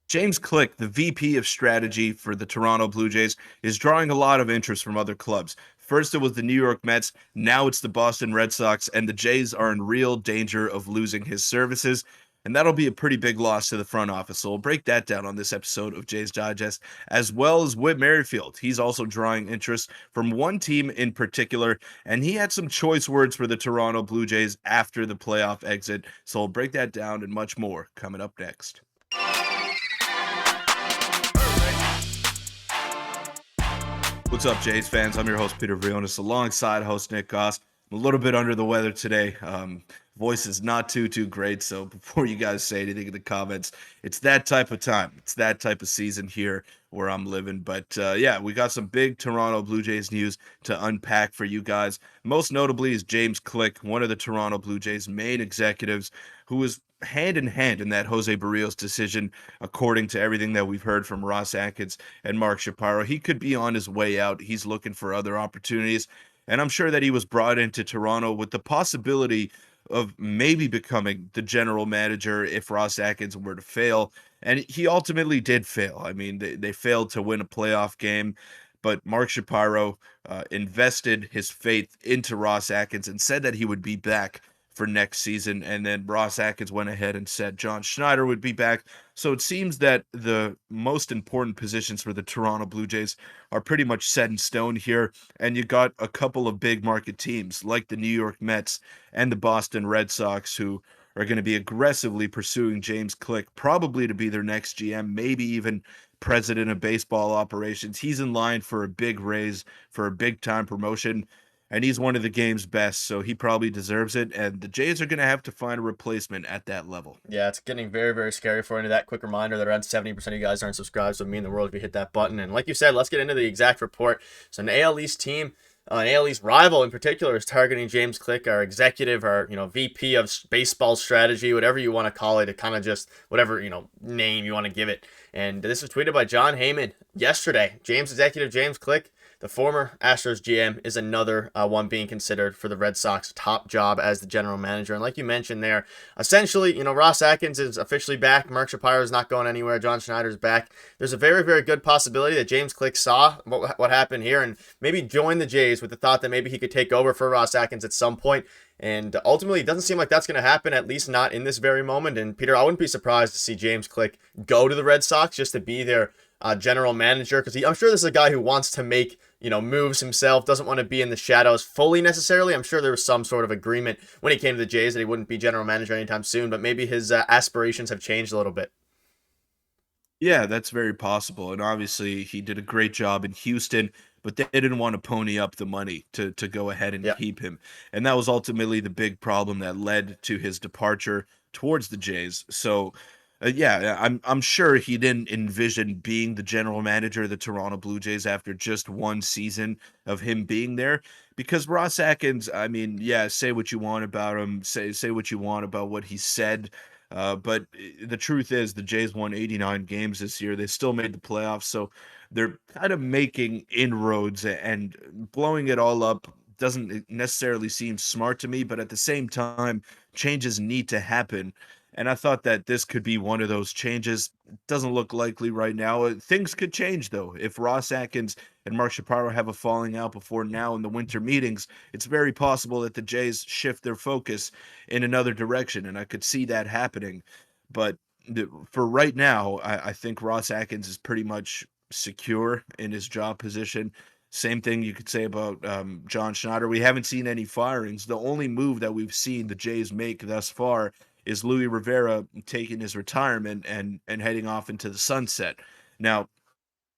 James Click, the VP of strategy for the Toronto Blue Jays, is drawing a lot of interest from other clubs. First, it was the New York Mets. Now it's the Boston Red Sox, and the Jays are in real danger of losing his services. And that'll be a pretty big loss to the front office. So we'll break that down on this episode of Jays Digest, as well as Whit Merrifield. He's also drawing interest from one team in particular, and he had some choice words for the Toronto Blue Jays after the playoff exit. So we'll break that down and much more coming up next. What's up, Jays fans? I'm your host, Peter Vryonis, alongside host Nick Gosse. I'm a little bit under the weather today. Voice is not too great, so before you guys say anything in the comments, it's that type of time. It's that type of season here where I'm living. But yeah, we got some big Toronto Blue Jays news to unpack for you guys. Most notably is James Click, one of the Toronto Blue Jays' main executives, who was hand in hand in that Jose Barrios decision, according to everything that we've heard from Ross Atkins and Mark Shapiro. He could be on his way out. He's looking for other opportunities. And I'm sure that he was brought into Toronto with the possibility of maybe becoming the general manager if Ross Atkins were to fail. And he ultimately did fail. I mean, they failed to win a playoff game, but Mark Shapiro invested his faith into Ross Atkins and said that he would be back for next season. And then Ross Atkins went ahead and said John Schneider would be back. So it seems that the most important positions for the Toronto Blue Jays are pretty much set in stone here. And you got a couple of big market teams like the New York Mets and the Boston Red Sox who are going to be aggressively pursuing James Click, probably to be their next GM, maybe even president of baseball operations. He's in line for a big raise, for a big time promotion. And he's one of the game's best, so he probably deserves it. And the Jays are going to have to find a replacement at that level. Yeah, it's getting very, very scary for you. That quick reminder that around 70% of you guys aren't subscribed, so it would mean the world if you hit that button. And like you said, let's get into the exact report. So an AL East team, an AL East rival in particular, is targeting James Click, our executive, our VP of baseball strategy, whatever you want to call it, kind of just whatever name you want to give it. And this was tweeted by John Heyman yesterday. Executive James Click, the former Astros GM, is another one being considered for the Red Sox top job as the general manager. And like you mentioned there, essentially, Ross Atkins is officially back. Mark Shapiro is not going anywhere. John Schneider's back. There's a very, very good possibility that James Click saw what happened here and maybe joined the Jays with the thought that maybe he could take over for Ross Atkins at some point. And ultimately, it doesn't seem like that's going to happen, at least not in this very moment. And Peter, I wouldn't be surprised to see James Click go to the Red Sox just to be their general manager, because I'm sure this is a guy who wants to make moves himself, doesn't want to be in the shadows fully necessarily. I'm sure there was some sort of agreement when he came to the Jays that he wouldn't be general manager anytime soon, but maybe his aspirations have changed a little bit. Yeah, that's very possible. And obviously, he did a great job in Houston, but they didn't want to pony up the money to go ahead and Yeah. keep him. And that was ultimately the big problem that led to his departure towards the Jays. So, yeah, I'm sure he didn't envision being the general manager of the Toronto Blue Jays after just one season of him being there. Because Ross Atkins, I mean, yeah, say what you want about him, say what you want about what he said. But the truth is, the Jays won 89 games this year. They still made the playoffs, so they're kind of making inroads, and blowing it all up doesn't necessarily seem smart to me. But at the same time, changes need to happen. And I thought that this could be one of those changes. Doesn't look likely right now. Things could change, though. If Ross Atkins and Mark Shapiro have a falling out before now in the winter meetings, it's very possible that the Jays shift their focus in another direction, and I could see that happening. But for right now, I think Ross Atkins is pretty much secure in his job position. Same thing you could say about John Schneider. We haven't seen any firings. The only move that we've seen the Jays make thus far is Louis Rivera taking his retirement and heading off into the sunset. Now,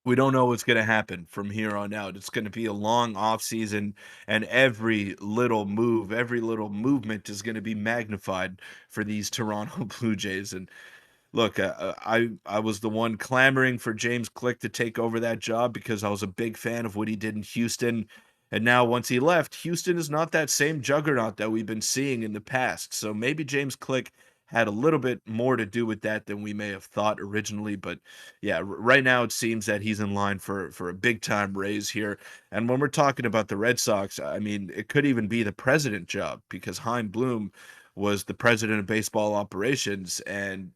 we don't know what's going to happen from here on out. It's going to be a long off season, and every little move, every little movement is going to be magnified for these Toronto Blue Jays. And look, I was the one clamoring for James Click to take over that job because I was a big fan of what he did in Houston. And now once he left, Houston is not that same juggernaut that we've been seeing in the past. So maybe James Click had a little bit more to do with that than we may have thought originally. But yeah, right now it seems that he's in line for a big time raise here. And when we're talking about the Red Sox, I mean, it could even be the president job because Chaim Bloom was the president of baseball operations, and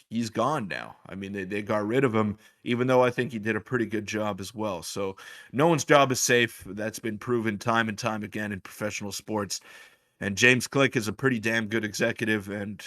he's gone now. I mean, they got rid of him, even though I think he did a pretty good job as well. So no one's job is safe. That's been proven time and time again in professional sports. And James Click is a pretty damn good executive, and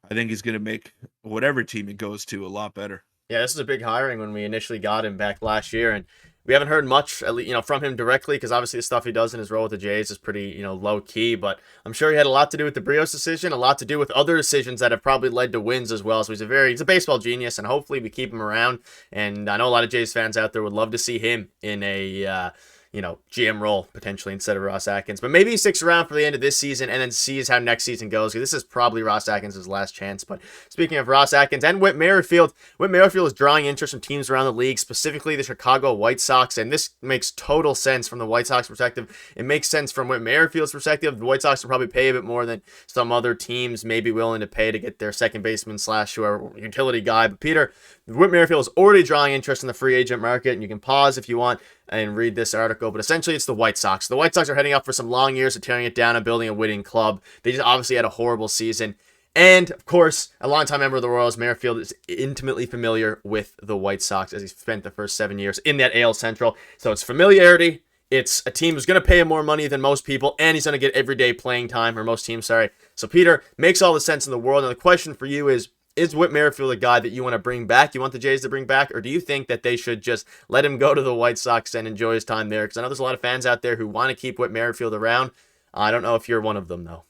I think he's going to make whatever team he goes to a lot better. Yeah, this is a big hiring when we initially got him back last year, and we haven't heard much, from him directly because obviously the stuff he does in his role with the Jays is pretty, low key. But I'm sure he had a lot to do with the Brios decision, a lot to do with other decisions that have probably led to wins as well. So he's a baseball genius, and hopefully we keep him around. And I know a lot of Jays fans out there would love to see him in a GM role potentially instead of Ross Atkins. But maybe he sticks around for the end of this season and then sees how next season goes. This is probably Ross Atkins' last chance. But speaking of Ross Atkins and Whit Merrifield is drawing interest from teams around the league, specifically the Chicago White Sox. And this makes total sense from the White Sox perspective. It makes sense from Whit Merrifield's perspective. The White Sox will probably pay a bit more than some other teams may be willing to pay to get their second baseman / whoever utility guy. But Peter, Whit Merrifield is already drawing interest in the free agent market, and you can pause if you want and read this article, but essentially it's the White Sox. The White Sox are heading up for some long years of tearing it down and building a winning club. They just obviously had a horrible season. And, of course, a longtime member of the Royals, Merrifield is intimately familiar with the White Sox as he spent the first 7 years in that AL Central. So it's familiarity. It's a team who's going to pay him more money than most people, and he's going to get everyday playing time, or most teams, sorry. So, Peter, makes all the sense in the world. And the question for you is Whit Merrifield a guy that you want to bring back? You want the Jays to bring back? Or do you think that they should just let him go to the White Sox and enjoy his time there? Because I know there's a lot of fans out there who want to keep Whit Merrifield around. I don't know if you're one of them, though.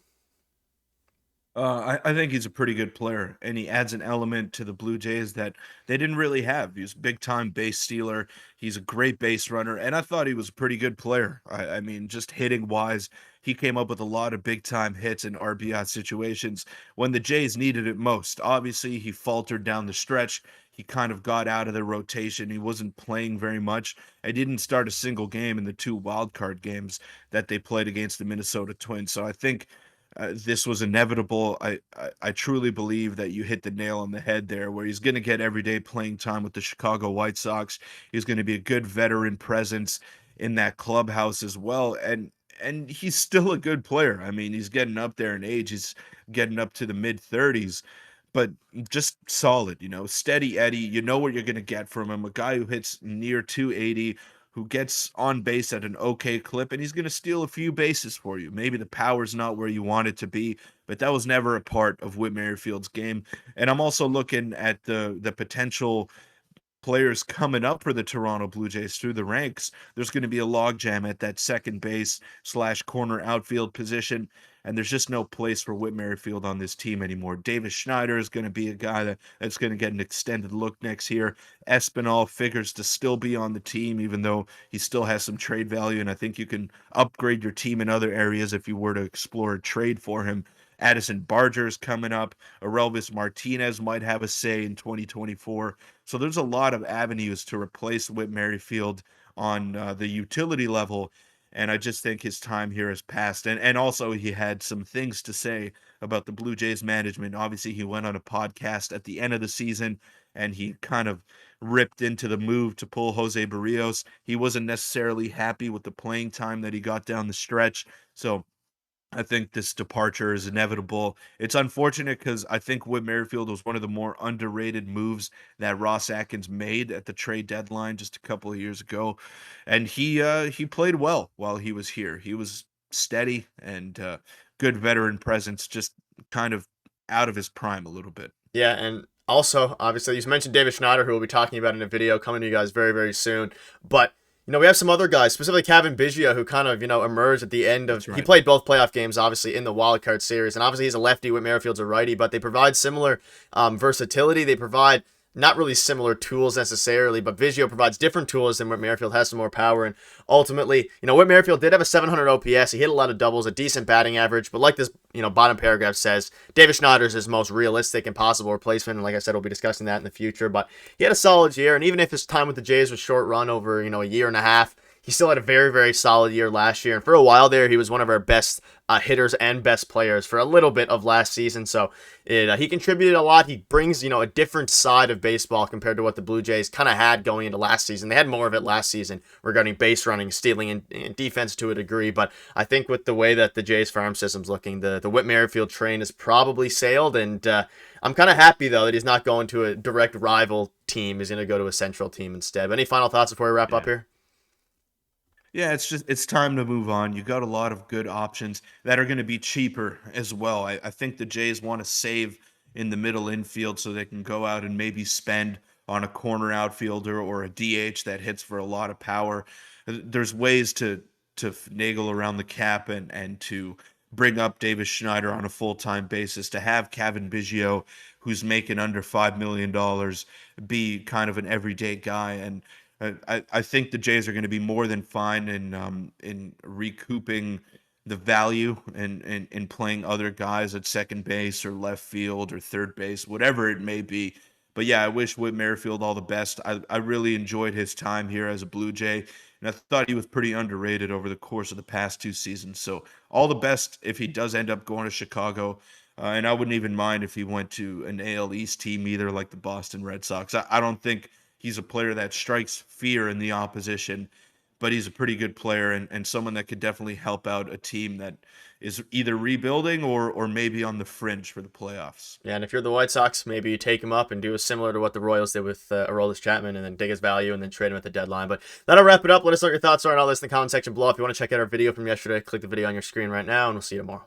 I think he's a pretty good player, and he adds an element to the Blue Jays that they didn't really have. He's a big-time base stealer. He's a great base runner, and I thought he was a pretty good player. I mean, just hitting-wise, he came up with a lot of big-time hits in RBI situations when the Jays needed it most. Obviously, he faltered down the stretch. He kind of got out of the rotation. He wasn't playing very much. I didn't start a single game in the 2 wild card games that they played against the Minnesota Twins. So I think this was inevitable. I truly believe that you hit the nail on the head there, where he's going to get everyday playing time with the Chicago White Sox. He's going to be a good veteran presence in that clubhouse as well, and he's still a good player. I mean, he's getting up there in age. He's getting up to the mid-30s, but just solid, steady Eddie. You know what you're going to get from him. A guy who hits near 280, who gets on base at an okay clip, and he's going to steal a few bases for you. Maybe the power's not where you want it to be, but that was never a part of Whit Merrifield's game. And I'm also looking at the potential players coming up for the Toronto Blue Jays through the ranks. There's going to be a logjam at that second base / corner outfield position, and there's just no place for Whit Merrifield on this team anymore. Davis Schneider is going to be a guy that's going to get an extended look next year. Espinal figures to still be on the team, even though he still has some trade value, and I think you can upgrade your team in other areas if you were to explore a trade for him. Addison Barger is coming up. Aurelvis Martinez might have a say in 2024. So there's a lot of avenues to replace Whit Merrifield on the utility level. And I just think his time here has passed. And also he had some things to say about the Blue Jays management. Obviously, he went on a podcast at the end of the season and he kind of ripped into the move to pull Jose Barrios. He wasn't necessarily happy with the playing time that he got down the stretch. So I think this departure is inevitable. It's unfortunate because I think Whit Merrifield was one of the more underrated moves that Ross Atkins made at the trade deadline just a couple of years ago, and he played well while he was here. He was steady and good veteran presence, just kind of out of his prime a little bit. Yeah, and also, obviously, you mentioned David Schneider, who we'll be talking about in a video coming to you guys very, very soon. But we have some other guys, specifically Kevin Biggio, who kind of, emerged at the end of. Right. He played both playoff games, obviously, in the wild card series, and obviously he's a lefty. Whit Merrifield's a righty, but they provide similar versatility. They provide not really similar tools necessarily, but Biggio provides different tools, and Whit Merrifield has some more power. And ultimately, Whit Merrifield did have a 700 OPS. He hit a lot of doubles, a decent batting average. But like this, bottom paragraph says, David Schneider is his most realistic and possible replacement. And like I said, we'll be discussing that in the future. But he had a solid year, and even if his time with the Jays was short run over, a year and a half, he still had a very, very solid year last year. And for a while there, he was one of our best hitters and best players for a little bit of last season. So he contributed a lot. He brings, a different side of baseball compared to what the Blue Jays kind of had going into last season. They had more of it last season regarding base running, stealing, and defense to a degree. But I think with the way that the Jays farm system's looking, the Whit Merrifield train has probably sailed. And I'm kind of happy, though, that he's not going to a direct rival team. He's going to go to a central team instead. Any final thoughts before we wrap up Yeah. here? Yeah, it's time to move on. You got a lot of good options that are going to be cheaper as well. I think the Jays want to save in the middle infield so they can go out and maybe spend on a corner outfielder or a DH that hits for a lot of power. There's ways to finagle around the cap and to bring up Davis Schneider on a full-time basis, to have Kevin Biggio, who's making under $5 million, be kind of an everyday guy. And I think the Jays are going to be more than fine in recouping the value and in playing other guys at second base or left field or third base, whatever it may be. But yeah, I wish Whit Merrifield all the best. I really enjoyed his time here as a Blue Jay, and I thought he was pretty underrated over the course of the past 2 seasons. So all the best if he does end up going to Chicago. And I wouldn't even mind if he went to an AL East team either, like the Boston Red Sox. I don't think he's a player that strikes fear in the opposition, but he's a pretty good player and someone that could definitely help out a team that is either rebuilding or maybe on the fringe for the playoffs. Yeah, and if you're the White Sox, maybe you take him up and do similar to what the Royals did with Aroldis Chapman, and then dig his value and then trade him at the deadline. But that'll wrap it up. Let us know what your thoughts are on all this in the comment section below. If you want to check out our video from yesterday, click the video on your screen right now, and we'll see you tomorrow.